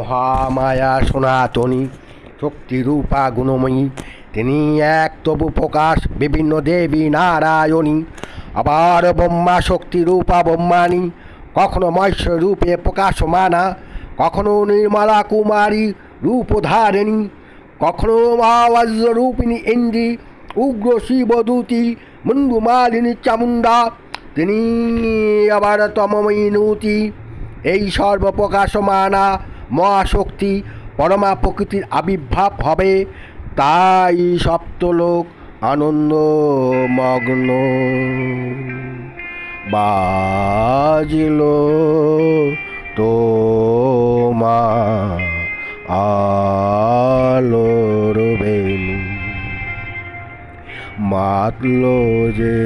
মহামায়া সনাতনী শক্তিরূপা গুণময়ী, তিনি এক তবু প্রকাশ বিভিন্ন দেবী নারায়ণী। আবার ব্রহ্মা শক্তিরূপা ব্রহ্মাণী, কখনো মৎস্য রূপে প্রকাশমানা, কখনো নির্মলা কুমারী রূপধারিণী, কখনো মহাবজ্র রূপিণী ইন্দ্রি, উগ্র শিবদূতী মুন্ডুমালিনী চামুণ্ডা, তিনি আবার তমময়ী নূতি। এই সর্বপ্রকাশমানা মহাশক্তি পরমা প্রকৃতির আবির্ভাব হবে, তাই সপ্তলোক আনন্দমগ্ন। বাজিল তোমার আলোর বেণী, মাতল যে